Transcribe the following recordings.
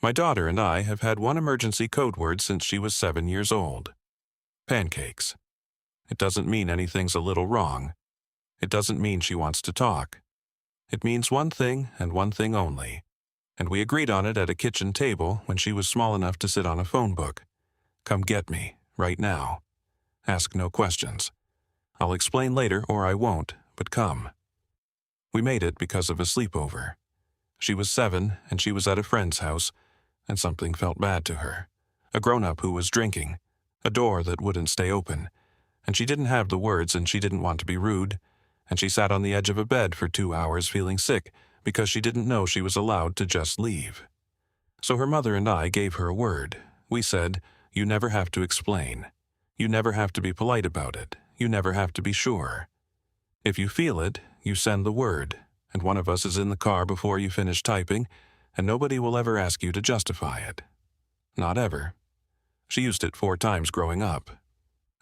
My daughter and I have had one emergency code word since she was 7 years old. Pancakes. It doesn't mean anything's a little wrong. It doesn't mean she wants to talk. It means one thing and one thing only. And we agreed on it at a kitchen table when she was small enough to sit on a phone book. Come get me, right now. Ask no questions. I'll explain later or I won't, but come. We made it because of a sleepover. She was 7 and she was at a friend's house, and something felt bad to her. A grown-up who was drinking, a door that wouldn't stay open, and she didn't have the words and she didn't want to be rude, and she sat on the edge of a bed for 2 hours feeling sick because she didn't know she was allowed to just leave. So her mother and I gave her a word. We said, you never have to explain. You never have to be polite about it. You never have to be sure. If you feel it, you send the word, and one of us is in the car before you finish typing, and nobody will ever ask you to justify it. Not ever. She used it 4 times growing up.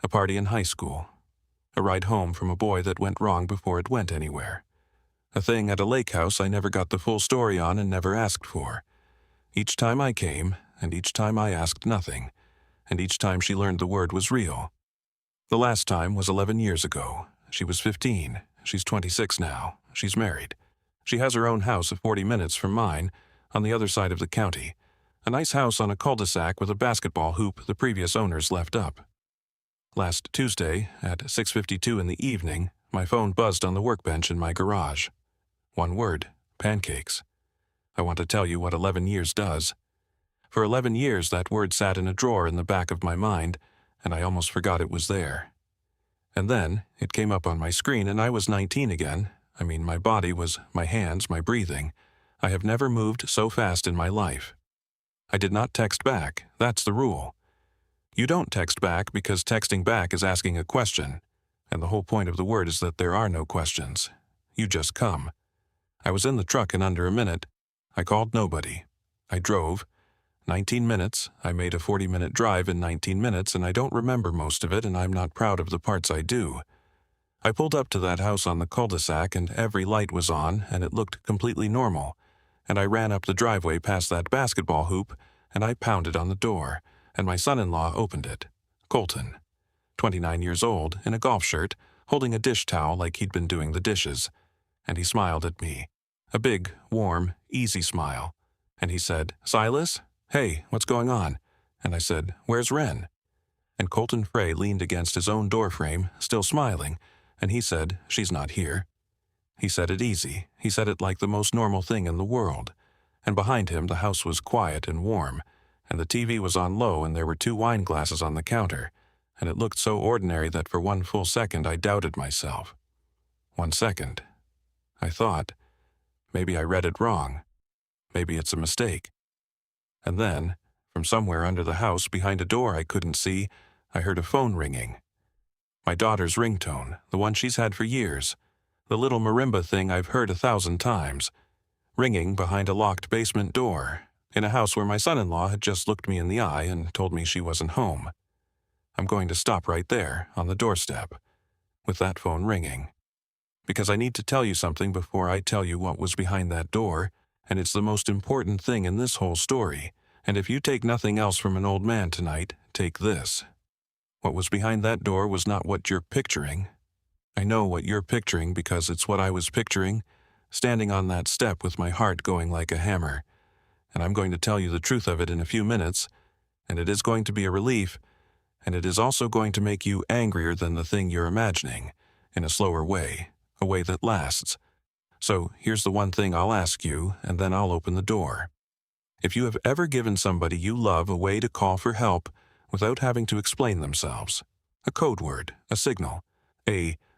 A party in high school. A ride home from a boy that went wrong before it went anywhere. A thing at a lake house I never got the full story on and never asked for. Each time I came, and each time I asked nothing, and each time she learned the word was real. The last time was 11 years ago. She was 15. She's 26 now. She's married. She has her own house 40 minutes from mine, on the other side of the county. A nice house on a cul-de-sac with a basketball hoop the previous owners left up. Last Tuesday, at 6:52 in the evening, my phone buzzed on the workbench in my garage. One word, pancakes. I want to tell you what 11 years does. For 11 years that word sat in a drawer in the back of my mind, and I almost forgot it was there. And then, it came up on my screen and I was 19 again. I mean, my body was my hands, my breathing. I have never moved so fast in my life. I did not text back. That's the rule. You don't text back because texting back is asking a question, and the whole point of the word is that there are no questions. You just come. I was in the truck in under a minute. I called nobody. I drove. 19 minutes. I made a 40-minute drive in 19 minutes, and I don't remember most of it, and I'm not proud of the parts I do. I pulled up to that house on the cul-de-sac, and every light was on, and it looked completely normal. And I ran up the driveway past that basketball hoop, and I pounded on the door, and my son-in-law opened it. Colton, 29 years old, in a golf shirt, holding a dish towel like he'd been doing the dishes. And he smiled at me. A big, warm, easy smile. And he said, "Silas? Hey, what's going on?" And I said, "Where's Wren?" And Colton Frey leaned against his own doorframe, still smiling, and he said, "She's not here." He said it easy. He said it like the most normal thing in the world. And behind him the house was quiet and warm, and the TV was on low and there were 2 wine glasses on the counter, and it looked so ordinary that for 1 full second I doubted myself. 1 second. I thought, maybe I read it wrong. Maybe it's a mistake. And then, from somewhere under the house behind a door I couldn't see, I heard a phone ringing. My daughter's ringtone, the one she's had for years. The little marimba thing I've heard 1,000 times. Ringing behind a locked basement door, in a house where my son-in-law had just looked me in the eye and told me she wasn't home. I'm going to stop right there, on the doorstep, with that phone ringing. Because I need to tell you something before I tell you what was behind that door, and it's the most important thing in this whole story, and if you take nothing else from an old man tonight, take this. What was behind that door was not what you're picturing. I know what you're picturing because it's what I was picturing, standing on that step with my heart going like a hammer. And I'm going to tell you the truth of it in a few minutes, and it is going to be a relief, and it is also going to make you angrier than the thing you're imagining, in a slower way, a way that lasts. So here's the one thing I'll ask you, and then I'll open the door. If you have ever given somebody you love a way to call for help without having to explain themselves, a code word, a signal,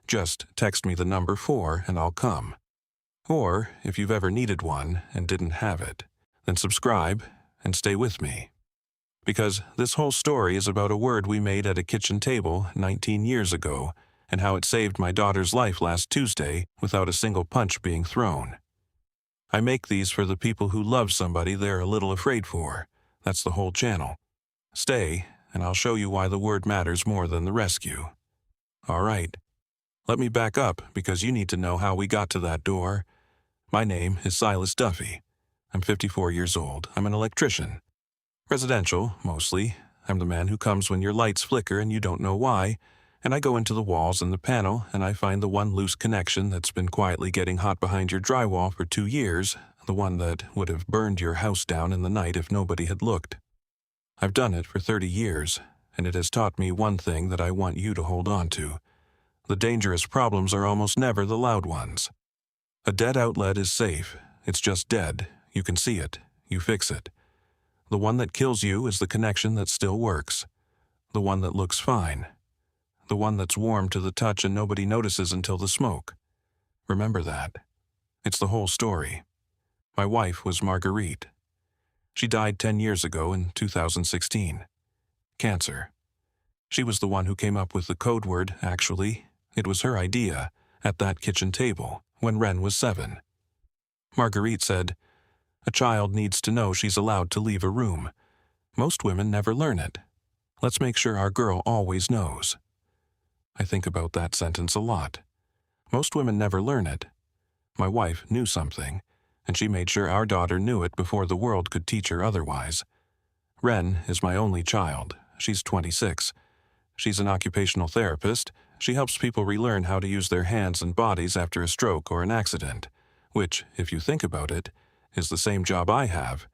just text me the number 4 and I'll come. Or if you've ever needed one and didn't have it, then subscribe and stay with me. Because this whole story is about a word we made at a kitchen table 19 years ago, and how it saved my daughter's life last Tuesday without a single punch being thrown. I make these for the people who love somebody they're a little afraid for. That's the whole channel. Stay, and I'll show you why the word matters more than the rescue. All right. Let me back up because you need to know how we got to that door. My name is Silas Duffy. I'm 54 years old. I'm an electrician. Residential, mostly. I'm the man who comes when your lights flicker and you don't know why, and I go into the walls and the panel and I find the one loose connection that's been quietly getting hot behind your drywall for 2 years, the one that would have burned your house down in the night if nobody had looked. I've done it for 30 years, and it has taught me one thing that I want you to hold on to. The dangerous problems are almost never the loud ones. A dead outlet is safe. It's just dead. You can see it. You fix it. The one that kills you is the connection that still works. The one that looks fine. The one that's warm to the touch and nobody notices until the smoke. Remember that. It's the whole story. My wife was Marguerite. She died 10 years ago in 2016. Cancer. She was the one who came up with the code word, actually. It was her idea, at that kitchen table, when Wren was 7. Marguerite said, "A child needs to know she's allowed to leave a room. Most women never learn it. Let's make sure our girl always knows." I think about that sentence a lot. Most women never learn it. My wife knew something, and she made sure our daughter knew it before the world could teach her otherwise. Wren is my only child. She's 26. She's an occupational therapist. She helps people relearn how to use their hands and bodies after a stroke or an accident, which, if you think about it, is the same job I have,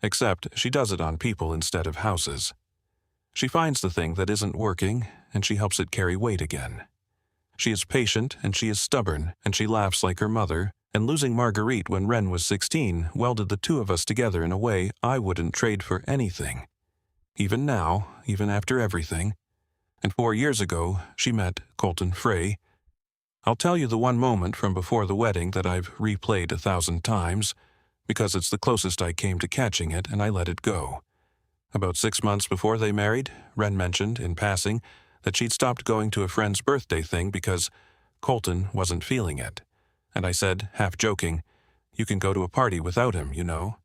except she does it on people instead of houses. She finds the thing that isn't working, and she helps it carry weight again. She is patient, and she is stubborn, and she laughs like her mother, and losing Marguerite when Wren was 16 welded the two of us together in a way I wouldn't trade for anything. Even now, even after everything. And 4 years ago, she met Colton Frey. I'll tell you the one moment from before the wedding that I've replayed 1,000 times, because it's the closest I came to catching it, and I let it go. About 6 months before they married, Wren mentioned, in passing, that she'd stopped going to a friend's birthday thing because Colton wasn't feeling it. And I said, half joking, "You can go to a party without him, you know."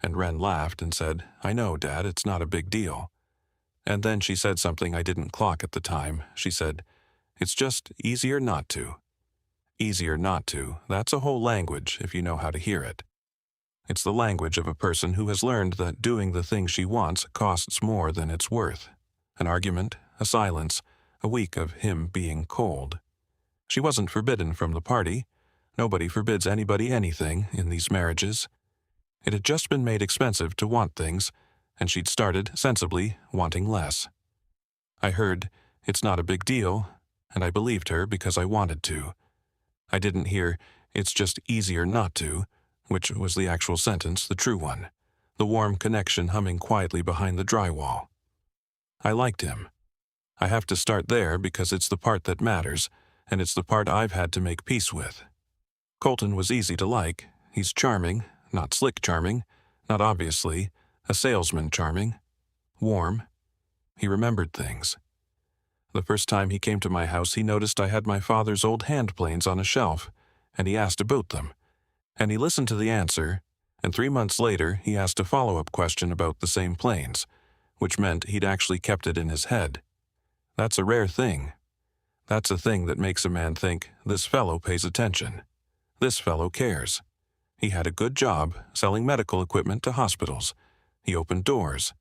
And Wren laughed and said, "I know, Dad, it's not a big deal." And then she said something I didn't clock at the time. She said, "It's just easier not to." Easier not to, that's a whole language if you know how to hear it. It's the language of a person who has learned that doing the thing she wants costs more than it's worth. An argument, a silence, a week of him being cold. She wasn't forbidden from the party. Nobody forbids anybody anything in these marriages. It had just been made expensive to want things, and she'd started, sensibly, wanting less. I heard, "It's not a big deal," and I believed her because I wanted to. I didn't hear, "It's just easier not to," which was the actual sentence, the true one, the warm connection humming quietly behind the drywall. I liked him. I have to start there because it's the part that matters, and it's the part I've had to make peace with. Colton was easy to like. He's charming, not slick charming, not obviously, a salesman charming, warm. He remembered things. The first time he came to my house, he noticed I had my father's old hand planes on a shelf, and he asked about them. And he listened to the answer, and 3 months later he asked a follow-up question about the same planes, which meant he'd actually kept it in his head. That's a rare thing. That's a thing that makes a man think, this fellow pays attention. This fellow cares. He had a good job selling medical equipment to hospitals. He opened doors.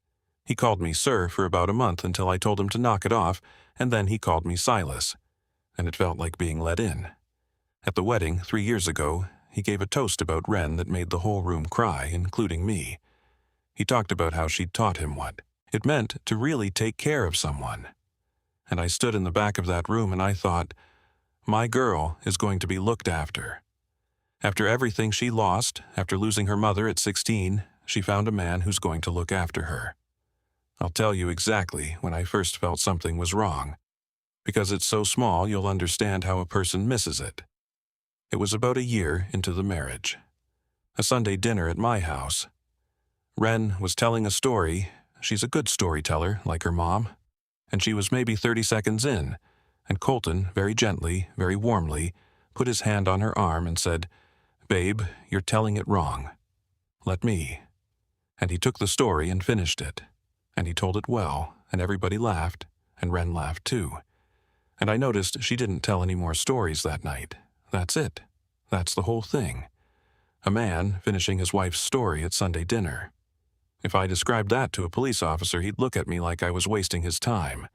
He called me sir for about a month until I told him to knock it off, and then he called me Silas, and it felt like being let in. At the wedding 3 years ago, he gave a toast about Wren that made the whole room cry, including me. He talked about how she'd taught him what it meant to really take care of someone. And I stood in the back of that room and I thought, my girl is going to be looked after. After everything she lost, after losing her mother at 16, she found a man who's going to look after her. I'll tell you exactly when I first felt something was wrong. Because it's so small, you'll understand how a person misses it. It was about a year into the marriage. A Sunday dinner at my house. Wren was telling a story. She's a good storyteller, like her mom. And she was maybe 30 seconds in, and Colton, very gently, very warmly, put his hand on her arm and said, "Babe, you're telling it wrong. Let me." And he took the story and finished it. And he told it well, and everybody laughed, and Wren laughed too. And I noticed she didn't tell any more stories that night. That's it. That's the whole thing. A man finishing his wife's story at Sunday dinner. If I described that to a police officer, he'd look at me like I was wasting his time.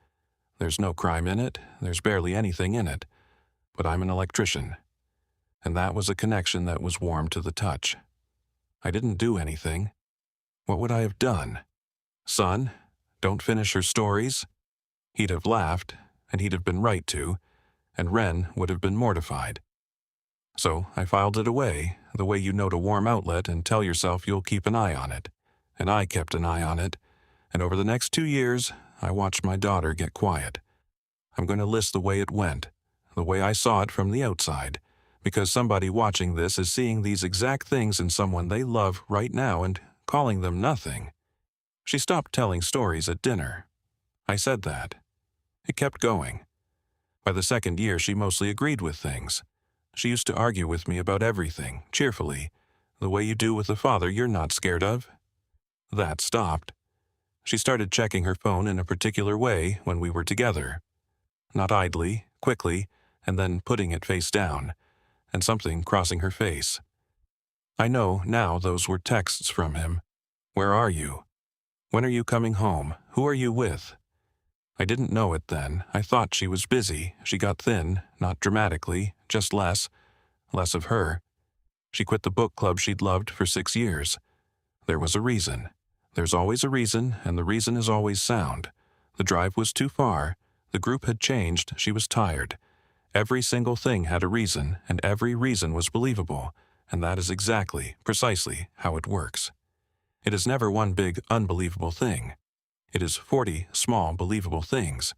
There's no crime in it, there's barely anything in it, but I'm an electrician. And that was a connection that was warm to the touch. I didn't do anything. What would I have done? Son, don't finish her stories? He'd have laughed, and he'd have been right to, and Wren would have been mortified. So I filed it away, the way you note a warm outlet and tell yourself you'll keep an eye on it. And I kept an eye on it, and over the next 2 years, I watched my daughter get quiet. I'm going to list the way it went, the way I saw it from the outside, because somebody watching this is seeing these exact things in someone they love right now and calling them nothing. She stopped telling stories at dinner. I said that. It kept going. By the 2nd year, she mostly agreed with things. She used to argue with me about everything, cheerfully, the way you do with a father you're not scared of. That stopped. She started checking her phone in a particular way when we were together. Not idly, quickly, and then putting it face down, and something crossing her face. I know now those were texts from him. Where are you? When are you coming home? Who are you with? I didn't know it then. I thought she was busy. She got thin, not dramatically, just less of her. She quit the book club she'd loved for 6 years. There was a reason. There's always a reason, and the reason is always sound. The drive was too far. The group had changed. She was tired. Every single thing had a reason, and every reason was believable, and that is exactly, precisely, how it works. It is never one big, unbelievable thing. It is 40 small, believable things.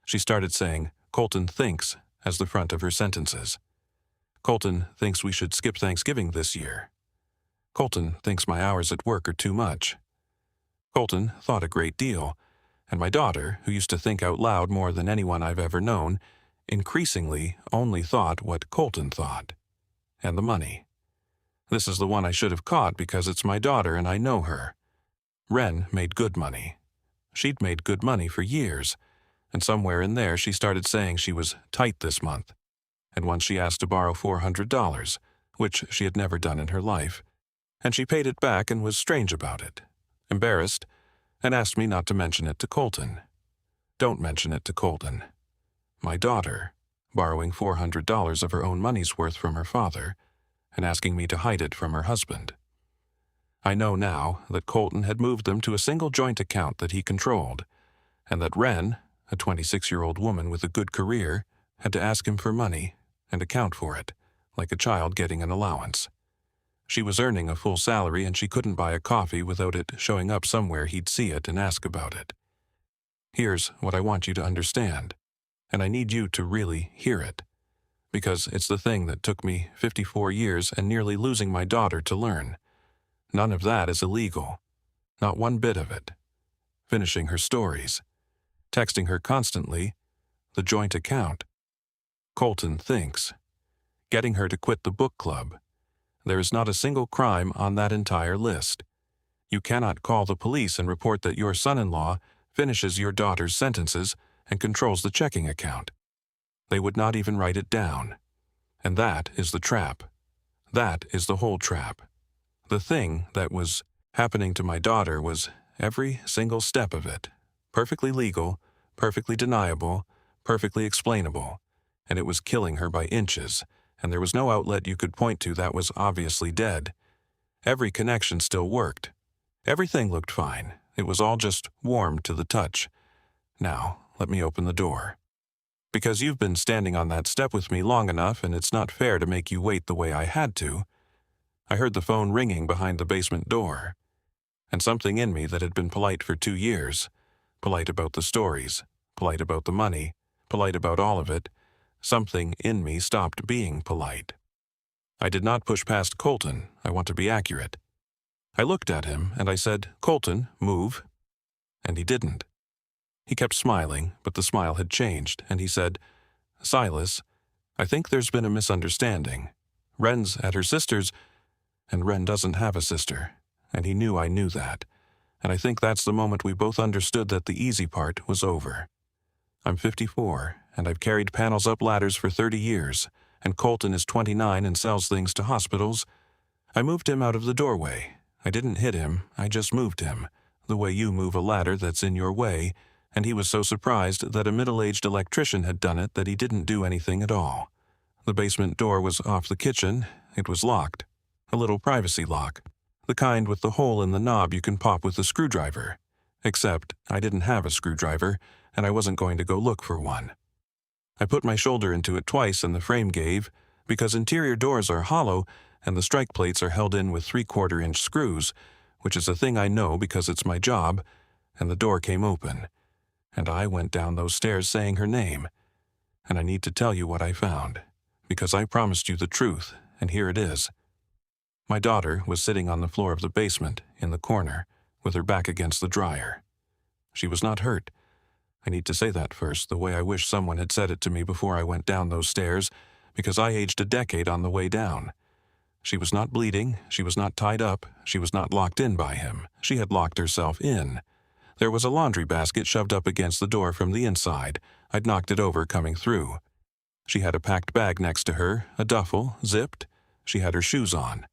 She started saying, "Colton thinks," as the front of her sentences. Colton thinks we should skip Thanksgiving this year. Colton thinks my hours at work are too much. Colton thought a great deal, and my daughter, who used to think out loud more than anyone I've ever known, increasingly only thought what Colton thought. And the money. This is the one I should have caught because it's my daughter and I know her. Wren made good money. She'd made good money for years, and somewhere in there she started saying she was tight this month. And once she asked to borrow $400, which she had never done in her life, and she paid it back and was strange about it, embarrassed, and asked me not to mention it to Colton. Don't mention it to Colton. My daughter, borrowing $400 of her own money's worth from her father, and asking me to hide it from her husband. I know now that Colton had moved them to a single joint account that he controlled, and that Wren, a 26-year-old woman with a good career, had to ask him for money and account for it, like a child getting an allowance. She was earning a full salary and she couldn't buy a coffee without it showing up somewhere he'd see it and ask about it. Here's what I want you to understand, and I need you to really hear it, because it's the thing that took me 54 years and nearly losing my daughter to learn. None of that is illegal. Not one bit of it. Finishing her stories. Texting her constantly. The joint account. Colton thinks. Getting her to quit the book club. There is not a single crime on that entire list. You cannot call the police and report that your son-in-law finishes your daughter's sentences and controls the checking account. They would not even write it down. And that is the trap. That is the whole trap. The thing that was happening to my daughter was every single step of it. Perfectly legal, perfectly deniable, perfectly explainable. And it was killing her by inches, and there was no outlet you could point to that was obviously dead. Every connection still worked. Everything looked fine. It was all just warm to the touch. Now, let me open the door. Because you've been standing on that step with me long enough, and it's not fair to make you wait the way I had to. I heard the phone ringing behind the basement door. And something in me that had been polite for 2 years, polite about the stories, polite about the money, polite about all of it, something in me stopped being polite. I did not push past Colton. I want to be accurate. I looked at him and I said, "Colton, move." And he didn't. He kept smiling, but the smile had changed, and he said, "Silas, I think there's been a misunderstanding. Wren's at her sister's, and Wren doesn't have a sister, and he knew I knew that, and I think that's the moment we both understood that the easy part was over. I'm 54, and I've carried panels up ladders for 30 years, and Colton is 29 and sells things to hospitals. I moved him out of the doorway. I didn't hit him, I just moved him, the way you move a ladder that's in your way, and he was so surprised that a middle-aged electrician had done it that he didn't do anything at all. The basement door was off the kitchen. It was locked. A little privacy lock. The kind with the hole in the knob you can pop with a screwdriver. Except I didn't have a screwdriver, and I wasn't going to go look for one. I put my shoulder into it twice and the frame gave, because interior doors are hollow and the strike plates are held in with 3/4-inch screws, which is a thing I know because it's my job, and the door came open. And I went down those stairs saying her name. And I need to tell you what I found, because I promised you the truth, and here it is. My daughter was sitting on the floor of the basement, in the corner, with her back against the dryer. She was not hurt. I need to say that first, the way I wish someone had said it to me before I went down those stairs, because I aged a decade on the way down. She was not bleeding, she was not tied up, she was not locked in by him. She had locked herself in. There was a laundry basket shoved up against the door from the inside. I'd knocked it over coming through. She had a packed bag next to her, a duffel, zipped. She had her shoes on.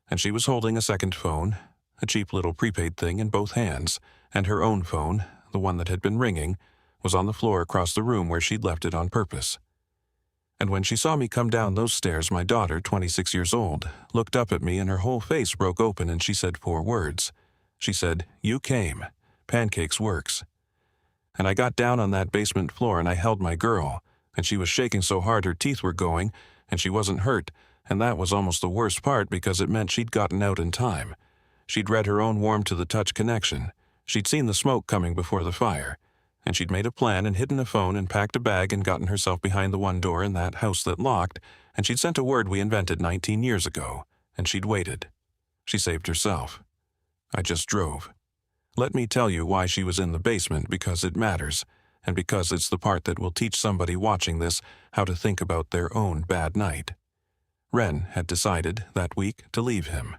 And she was holding a second phone, a cheap little prepaid thing in both hands, and her own phone, the one that had been ringing, was on the floor across the room where she'd left it on purpose. And when she saw me come down those stairs, my daughter, 26 years old, looked up at me and her whole face broke open and she said 4 words. She said, "You came. Pancakes works." And I got down on that basement floor and I held my girl, and she was shaking so hard her teeth were going, and she wasn't hurt, and that was almost the worst part because it meant she'd gotten out in time. She'd read her own warm-to-the-touch connection. She'd seen the smoke coming before the fire. And she'd made a plan and hidden a phone and packed a bag and gotten herself behind the one door in that house that locked, and she'd sent a word we invented 19 years ago, and she'd waited. She saved herself. I just drove. Let me tell you why she was in the basement, because it matters, and because it's the part that will teach somebody watching this how to think about their own bad night. Wren had decided, that week, to leave him.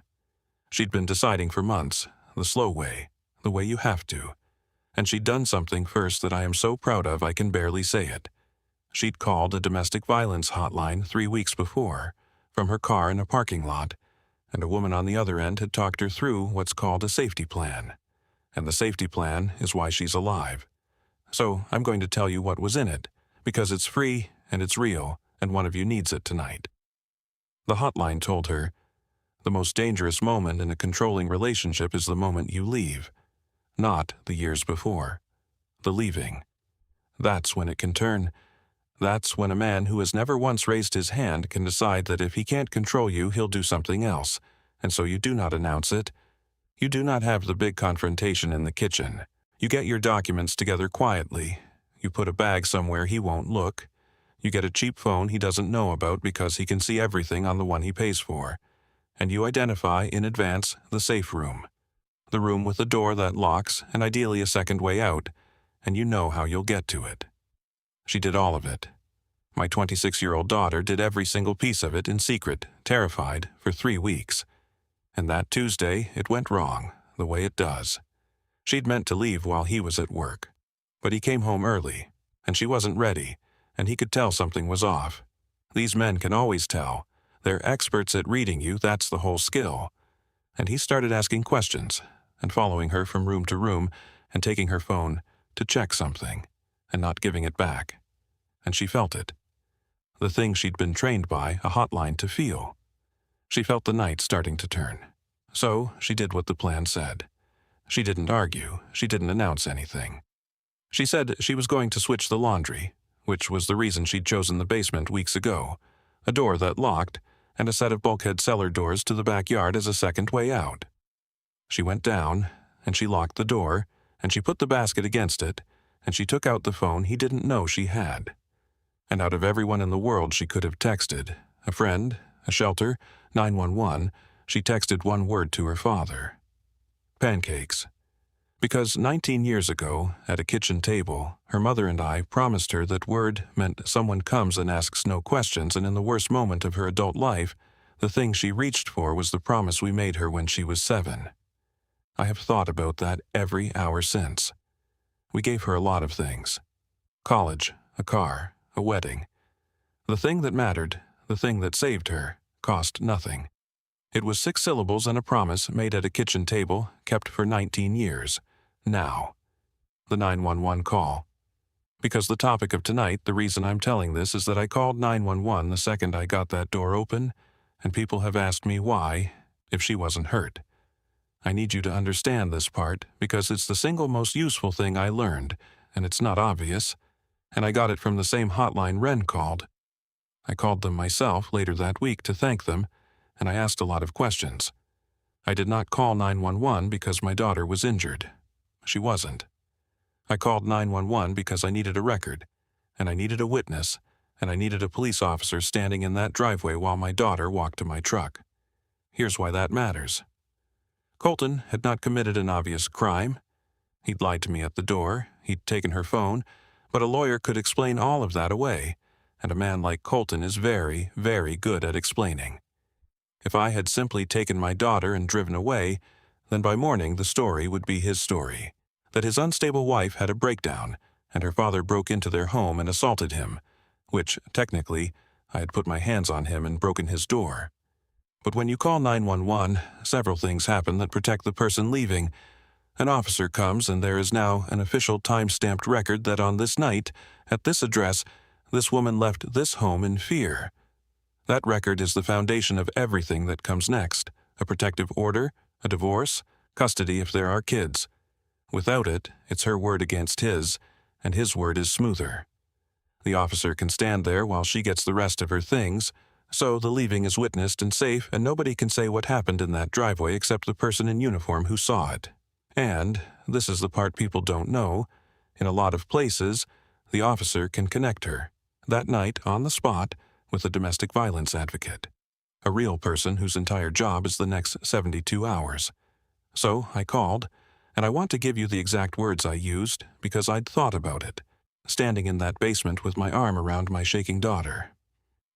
She'd been deciding for months, the slow way, the way you have to. And she'd done something first that I am so proud of I can barely say it. She'd called a domestic violence hotline 3 weeks before, from her car in a parking lot, and a woman on the other end had talked her through what's called a safety plan. And the safety plan is why she's alive. So I'm going to tell you what was in it, because it's free and it's real, and one of you needs it tonight. The hotline told her, the most dangerous moment in a controlling relationship is the moment you leave. Not the years before. The leaving. That's when it can turn. That's when a man who has never once raised his hand can decide that if he can't control you, he'll do something else, and so you do not announce it. You do not have the big confrontation in the kitchen. You get your documents together quietly. You put a bag somewhere he won't look. You get a cheap phone he doesn't know about because he can see everything on the one he pays for. And you identify in advance the safe room. The room with a door that locks and ideally a second way out, and you know how you'll get to it. She did all of it. My 26-year-old daughter did every single piece of it in secret, terrified, for 3 weeks. And that Tuesday, it went wrong, the way it does. She'd meant to leave while he was at work. But he came home early, and she wasn't ready, and he could tell something was off. These men can always tell. They're experts at reading you, that's the whole skill. And he started asking questions, and following her from room to room, and taking her phone to check something, and not giving it back. And she felt it. The thing she'd been trained by, a hotline to feel. She felt the night starting to turn. So she did what the plan said. She didn't argue, she didn't announce anything. She said she was going to switch the laundry, which was the reason she'd chosen the basement weeks ago, a door that locked, and a set of bulkhead cellar doors to the backyard as a second way out. She went down, and she locked the door, and she put the basket against it, and she took out the phone he didn't know she had. And out of everyone in the world she could have texted, a friend, a shelter, 911, she texted one word to her father. Pancakes. Because 19 years ago, at a kitchen table, her mother and I promised her that word meant someone comes and asks no questions, and in the worst moment of her adult life, the thing she reached for was the promise we made her when she was 7. I have thought about that every hour since. We gave her a lot of things. College, a car, a wedding. The thing that mattered, the thing that saved her, cost nothing. It was 6 syllables and a promise made at a kitchen table, kept for 19 years. Now. The 911 call. Because the topic of tonight, the reason I'm telling this is that I called 911 the second I got that door open, and people have asked me why, if she wasn't hurt. I need you to understand this part, because it's the single most useful thing I learned, and it's not obvious, and I got it from the same hotline Wren called. I called them myself later that week to thank them, and I asked a lot of questions. I did not call 911 because my daughter was injured. She wasn't. I called 911 because I needed a record, and I needed a witness, and I needed a police officer standing in that driveway while my daughter walked to my truck. Here's why that matters. Colton had not committed an obvious crime. He'd lied to me at the door, he'd taken her phone, but a lawyer could explain all of that away, and a man like Colton is very, very good at explaining. If I had simply taken my daughter and driven away, then by morning the story would be his story, that his unstable wife had a breakdown, and her father broke into their home and assaulted him, which, technically, I had put my hands on him and broken his door. But when you call 911, several things happen that protect the person leaving. An officer comes, and there is now an official time-stamped record that on this night, at this address, this woman left this home in fear. That record is the foundation of everything that comes next: a protective order, a divorce, custody if there are kids. Without it, it's her word against his, and his word is smoother. The officer can stand there while she gets the rest of her things, so the leaving is witnessed and safe, and nobody can say what happened in that driveway except the person in uniform who saw it. And, this is the part people don't know, in a lot of places, the officer can connect her, that night on the spot, with a domestic violence advocate. A real person whose entire job is the next 72 hours. So I called, and I want to give you the exact words I used because I'd thought about it, standing in that basement with my arm around my shaking daughter.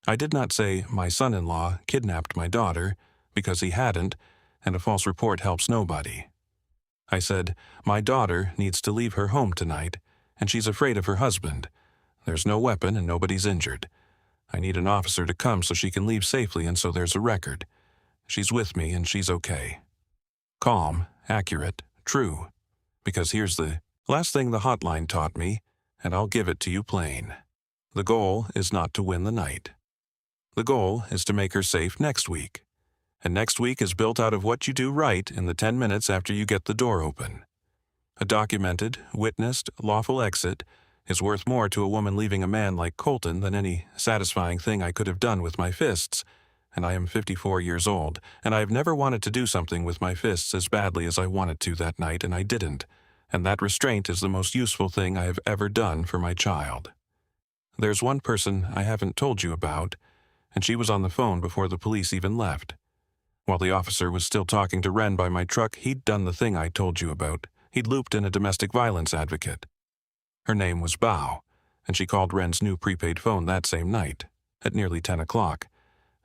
I did not say my son-in-law kidnapped my daughter, because he hadn't, and a false report helps nobody. I said, my daughter needs to leave her home tonight, and she's afraid of her husband. There's no weapon and nobody's injured. I need an officer to come so she can leave safely and so there's a record. She's with me and she's okay. Calm, accurate, true. Because here's the last thing the hotline taught me, and I'll give it to you plain. The goal is not to win the night. The goal is to make her safe next week. And next week is built out of what you do right in the 10 minutes after you get the door open. A documented, witnessed, lawful exit is worth more to a woman leaving a man like Colton than any satisfying thing I could have done with my fists. And I am 54 years old, and I have never wanted to do something with my fists as badly as I wanted to that night, and I didn't. And that restraint is the most useful thing I have ever done for my child. There's one person I haven't told you about, and she was on the phone before the police even left. While the officer was still talking to Wren by my truck, he'd done the thing I told you about. He'd looped in a domestic violence advocate. Her name was Bao, and she called Wren's new prepaid phone that same night, at nearly 10 o'clock,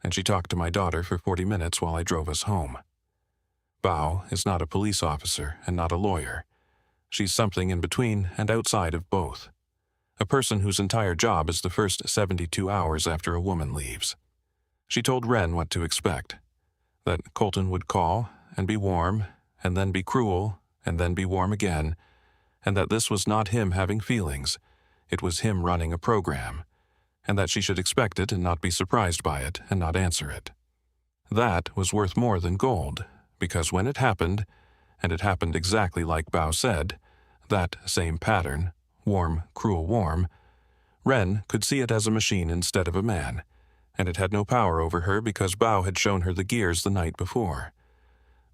and she talked to my daughter for 40 minutes while I drove us home. Bao is not a police officer and not a lawyer. She's something in between and outside of both. A person whose entire job is the first 72 hours after a woman leaves. She told Wren what to expect. That Colton would call and be warm, and then be cruel, and then be warm again, and that this was not him having feelings, it was him running a program, and that she should expect it and not be surprised by it and not answer it. That was worth more than gold, because when it happened, and it happened exactly like Bao said, that same pattern, warm, cruel, warm, Wren could see it as a machine instead of a man, and it had no power over her because Bao had shown her the gears the night before.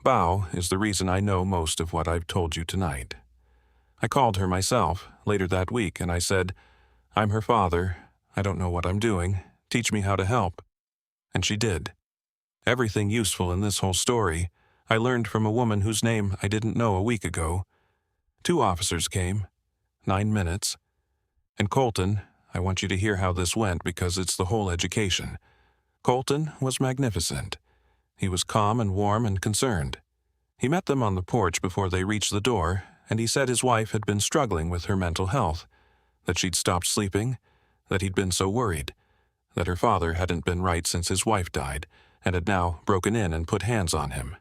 Bao is the reason I know most of what I've told you tonight. I called her myself later that week and I said, I'm her father, I don't know what I'm doing, teach me how to help. And she did. Everything useful in this whole story I learned from a woman whose name I didn't know a week ago. 2 officers came, 9 minutes. And Colton, I want you to hear how this went because it's the whole education. Colton was magnificent. He was calm and warm and concerned. He met them on the porch before they reached the door, and he said his wife had been struggling with her mental health, that she'd stopped sleeping, that he'd been so worried, that her father hadn't been right since his wife died, and had now broken in and put hands on him.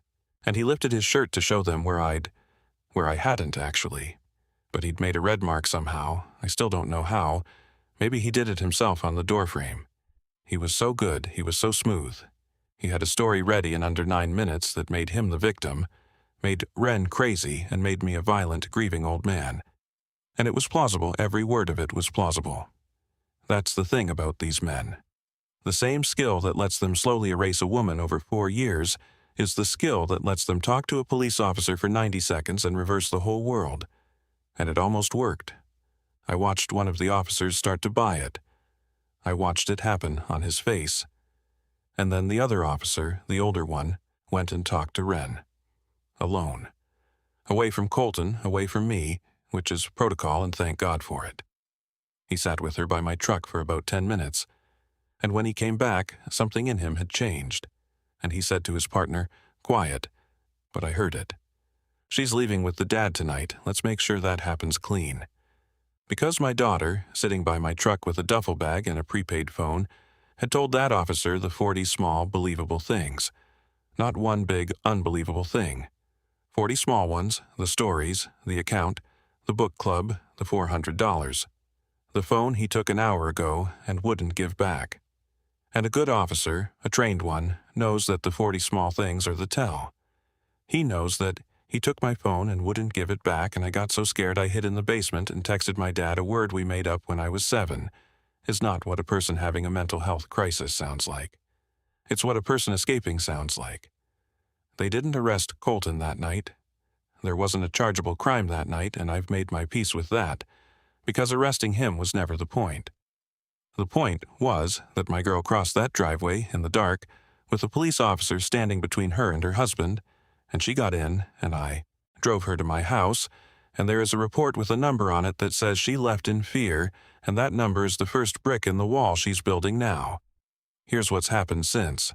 And he lifted his shirt to show them where I hadn't actually. But he'd made a red mark somehow. I still don't know how. Maybe he did it himself on the doorframe. He was so good, he was so smooth. He had a story ready in under 9 minutes that made him the victim, made Wren crazy, and made me a violent, grieving old man. And it was plausible, every word of it was plausible. That's the thing about these men. The same skill that lets them slowly erase a woman over 4 years is the skill that lets them talk to a police officer for 90 seconds and reverse the whole world. And it almost worked. I watched one of the officers start to buy it. I watched it happen on his face. And then the other officer, the older one, went and talked to Wren. Alone. Away from Colton, away from me, which is protocol, and thank God for it. He sat with her by my truck for about 10 minutes, and when he came back, something in him had changed, and he said to his partner, "Quiet," but I heard it. "She's leaving with the dad tonight. Let's make sure that happens clean." Because my daughter, sitting by my truck with a duffel bag and a prepaid phone, had told that officer the 40 small, believable things. Not one big, unbelievable thing. 40 small ones, the stories, the account, the book club, the $400. The phone he took an hour ago and wouldn't give back. And a good officer, a trained one, knows that the 40 small things are the tell. He knows that he took my phone and wouldn't give it back, and I got so scared I hid in the basement and texted my dad a word we made up when I was 7, is not what a person having a mental health crisis sounds like. It's what a person escaping sounds like. They didn't arrest Colton that night. There wasn't a chargeable crime that night, and I've made my peace with that, because arresting him was never the point. The point was that my girl crossed that driveway in the dark with a police officer standing between her and her husband, and she got in, and I drove her to my house, and there is a report with a number on it that says she left in fear, and that number is the first brick in the wall she's building now. Here's what's happened since.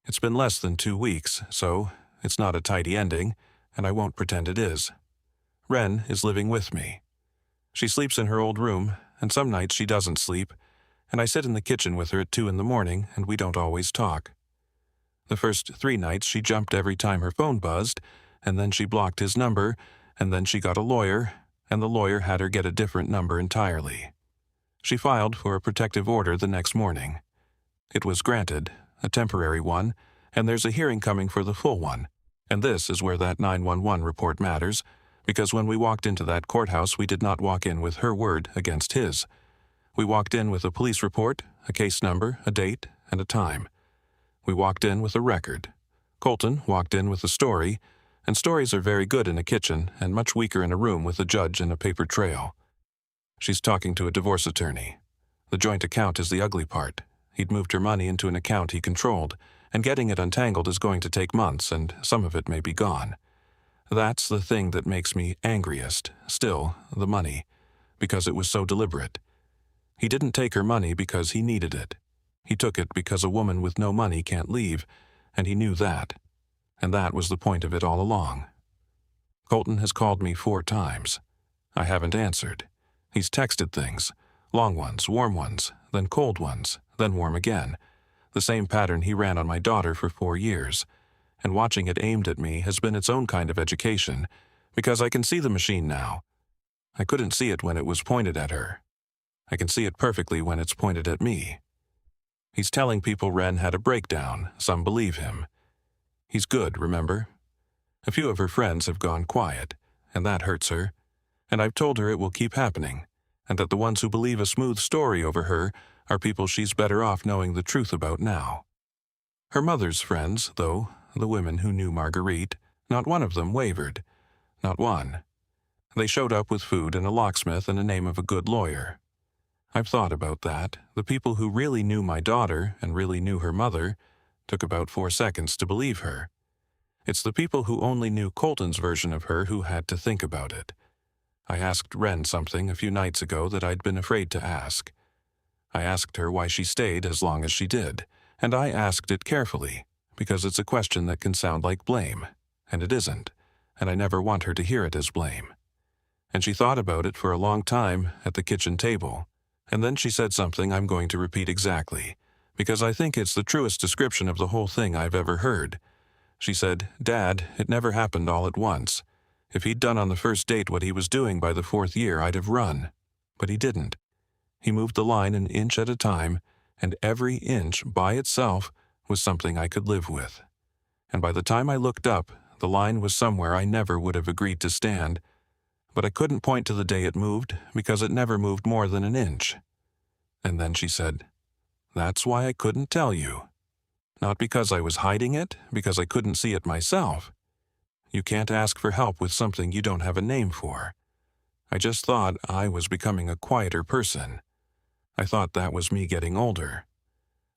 It's been less than 2 weeks, so it's not a tidy ending, and I won't pretend it is. Wren is living with me. She sleeps in her old room, and some nights she doesn't sleep, and I sit in the kitchen with her at 2 in the morning, and we don't always talk. The first 3 nights she jumped every time her phone buzzed, and then she blocked his number, and then she got a lawyer, and the lawyer had her get a different number entirely. She filed for a protective order the next morning. It was granted, a temporary one, and there's a hearing coming for the full one. And this is where that 911 report matters, because when we walked into that courthouse, we did not walk in with her word against his. We walked in with a police report, a case number, a date, and a time. We walked in with a record. Colton walked in with a story, and stories are very good in a kitchen and much weaker in a room with a judge and a paper trail. She's talking to a divorce attorney. The joint account is the ugly part. He'd moved her money into an account he controlled, and getting it untangled is going to take months, and some of it may be gone. That's the thing that makes me angriest, still, the money, because it was so deliberate. He didn't take her money because he needed it. He took it because a woman with no money can't leave, and he knew that. And that was the point of it all along. Colton has called me 4 times. I haven't answered. He's texted things, long ones, warm ones, then cold ones, then warm again. The same pattern he ran on my daughter for 4 years. And watching it aimed at me has been its own kind of education, because I can see the machine now. I couldn't see it when it was pointed at her. I can see it perfectly when it's pointed at me. He's telling people Wren had a breakdown. Some believe him. He's good, remember? A few of her friends have gone quiet, and that hurts her. And I've told her it will keep happening, and that the ones who believe a smooth story over her are people she's better off knowing the truth about now. Her mother's friends, though, the women who knew Marguerite, not one of them wavered. Not one. They showed up with food and a locksmith and a name of a good lawyer. I've thought about that. The people who really knew my daughter and really knew her mother took about 4 seconds to believe her. It's the people who only knew Colton's version of her who had to think about it. I asked Wren something a few nights ago that I'd been afraid to ask. I asked her why she stayed as long as she did, and I asked it carefully, because it's a question that can sound like blame, and it isn't, and I never want her to hear it as blame. And she thought about it for a long time at the kitchen table, and then she said something I'm going to repeat exactly, because I think it's the truest description of the whole thing I've ever heard. She said, "Dad, it never happened all at once. If he'd done on the first date what he was doing by the 4th year, I'd have run. But he didn't. He moved the line an inch at a time, and every inch by itself was something I could live with. And by the time I looked up, the line was somewhere I never would have agreed to stand, but I couldn't point to the day it moved because it never moved more than an inch." And then she said, "That's why I couldn't tell you. Not because I was hiding it, because I couldn't see it myself. You can't ask for help with something you don't have a name for. I just thought I was becoming a quieter person. I thought that was me getting older.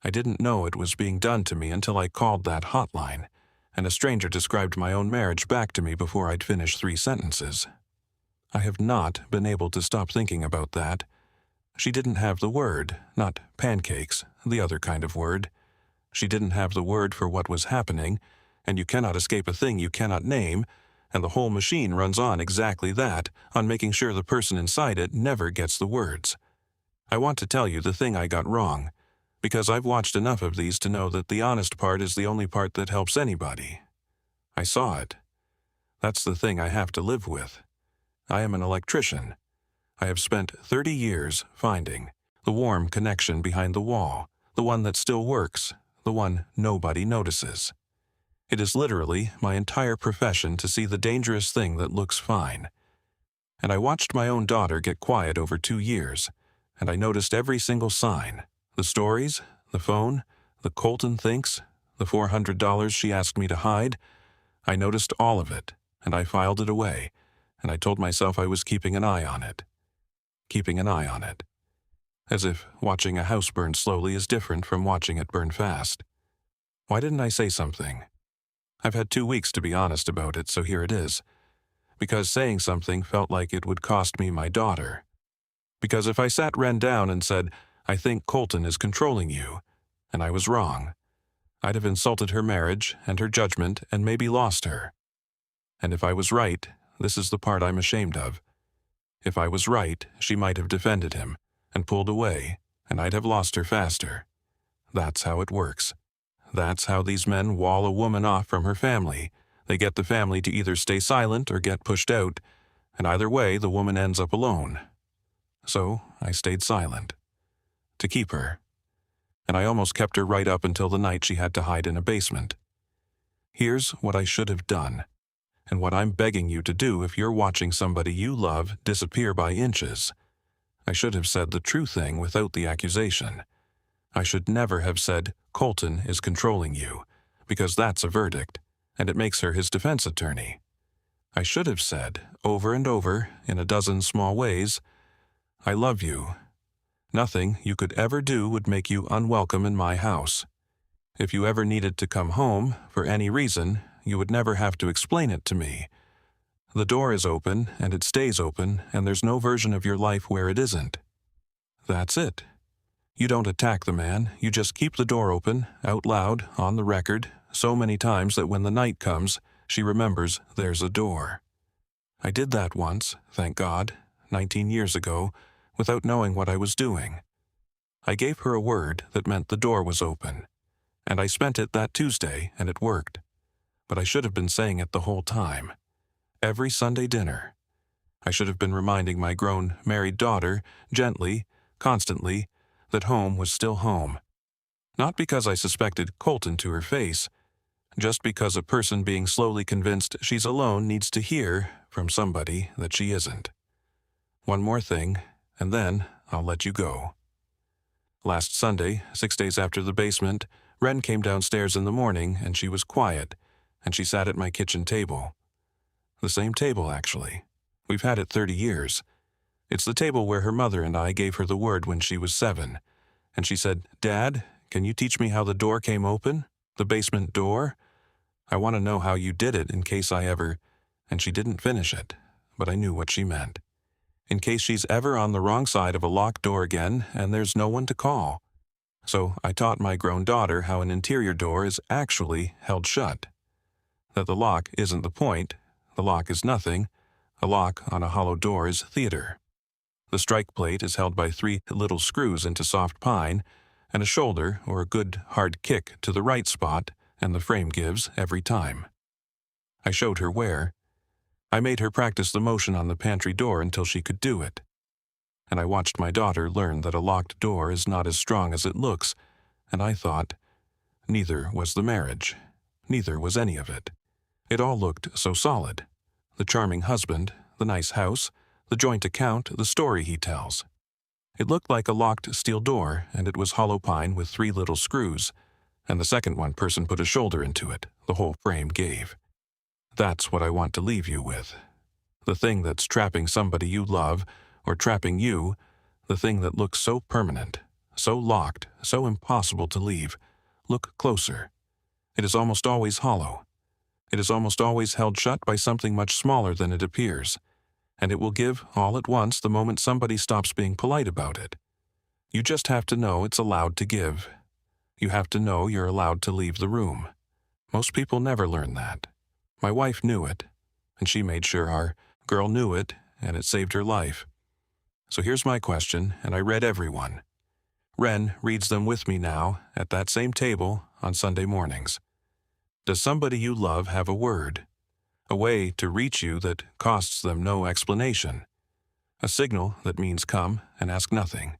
I didn't know it was being done to me until I called that hotline, and a stranger described my own marriage back to me before I'd finished 3 sentences. I have not been able to stop thinking about that. She didn't have the word, not pancakes, the other kind of word. She didn't have the word for what was happening, and you cannot escape a thing you cannot name, and the whole machine runs on exactly that, on making sure the person inside it never gets the words. I want to tell you the thing I got wrong, because I've watched enough of these to know that the honest part is the only part that helps anybody. I saw it. That's the thing I have to live with. I am an electrician. I have spent 30 years finding the warm connection behind the wall, the one that still works, the one nobody notices. It is literally my entire profession to see the dangerous thing that looks fine. And I watched my own daughter get quiet over 2 years, and I noticed every single sign. The stories, the phone, the Colton thinks, the $400 she asked me to hide. I noticed all of it, and I filed it away, and I told myself I was keeping an eye on it. Keeping an eye on it. As if watching a house burn slowly is different from watching it burn fast. Why didn't I say something? I've had 2 weeks to be honest about it, so here it is. Because saying something felt like it would cost me my daughter. Because if I sat Wren down and said, "I think Colton is controlling you," and I was wrong, I'd have insulted her marriage and her judgment and maybe lost her. And if I was right, this is the part I'm ashamed of. If I was right, she might have defended him and pulled away, and I'd have lost her faster. That's how it works. That's how these men wall a woman off from her family. They get the family to either stay silent or get pushed out, and either way the woman ends up alone. So I stayed silent. To keep her. And I almost kept her right up until the night she had to hide in a basement. Here's what I should have done, and what I'm begging you to do if you're watching somebody you love disappear by inches. I should have said the true thing without the accusation. I should never have said, "Colton is controlling you," because that's a verdict, and it makes her his defense attorney. I should have said, over and over, in a dozen small ways, "I love you. Nothing you could ever do would make you unwelcome in my house. If you ever needed to come home, for any reason, you would never have to explain it to me. The door is open, and it stays open, and there's no version of your life where it isn't." That's it. You don't attack the man, you just keep the door open, out loud, on the record, so many times that when the night comes, she remembers there's a door. I did that once, thank God, 19 years ago, without knowing what I was doing. I gave her a word that meant the door was open, and I spent it that Tuesday, and it worked. But I should have been saying it the whole time. Every Sunday dinner. I should have been reminding my grown, married daughter, gently, constantly, that home was still home. Not because I suspected Colton to her face, just because a person being slowly convinced she's alone needs to hear from somebody that she isn't. One more thing, and then I'll let you go. Last Sunday, 6 days after the basement, Wren came downstairs in the morning and she was quiet, and she sat at my kitchen table. The same table, actually. We've had it 30 years. It's the table where her mother and I gave her the word when she was 7. And she said, "Dad, can you teach me how the door came open? The basement door? I want to know how you did it in case I ever..." And she didn't finish it, but I knew what she meant. In case she's ever on the wrong side of a locked door again and there's no one to call. So I taught my grown daughter how an interior door is actually held shut. That the lock isn't the point, the lock is nothing, a lock on a hollow door is theater. The strike plate is held by 3 little screws into soft pine, and a shoulder or a good hard kick to the right spot, and the frame gives every time. I showed her where. I made her practice the motion on the pantry door until she could do it. And I watched my daughter learn that a locked door is not as strong as it looks, and I thought, neither was the marriage. Neither was any of it. It all looked so solid. The charming husband, the nice house, the joint account, the story he tells. It looked like a locked steel door, and it was hollow pine with 3 little screws, and the second one person put a shoulder into it, the whole frame gave. That's what I want to leave you with. The thing that's trapping somebody you love, or trapping you, the thing that looks so permanent, so locked, so impossible to leave. Look closer. It is almost always hollow. It is almost always held shut by something much smaller than it appears, and it will give all at once the moment somebody stops being polite about it. You just have to know it's allowed to give. You have to know you're allowed to leave the room. Most people never learn that. My wife knew it, and she made sure our girl knew it, and it saved her life. So here's my question, and I read every one. Wren reads them with me now at that same table on Sunday mornings. Does somebody you love have a word? A way to reach you that costs them no explanation? A signal that means come and ask nothing?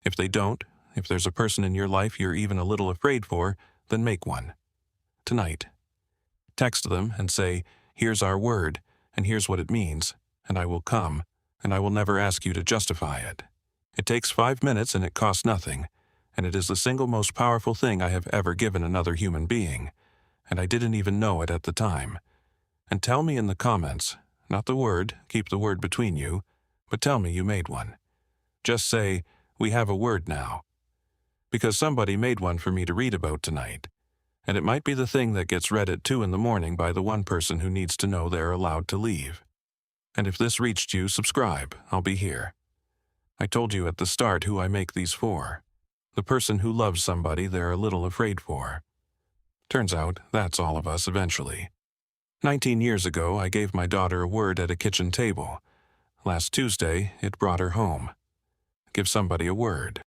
If they don't, if there's a person in your life you're even a little afraid for, then make one. Tonight. Text them and say, here's our word, and here's what it means, and I will come, and I will never ask you to justify it. It takes 5 minutes and it costs nothing, and it is the single most powerful thing I have ever given another human being, and I didn't even know it at the time. And tell me in the comments, not the word, keep the word between you, but tell me you made one. Just say, we have a word now. Because somebody made one for me to read about tonight, and it might be the thing that gets read at 2 in the morning by the one person who needs to know they're allowed to leave. And if this reached you, subscribe, I'll be here. I told you at the start who I make these for. The person who loves somebody they're a little afraid for. Turns out, that's all of us eventually. 19 years ago, I gave my daughter a word at a kitchen table. Last Tuesday, it brought her home. Give somebody a word.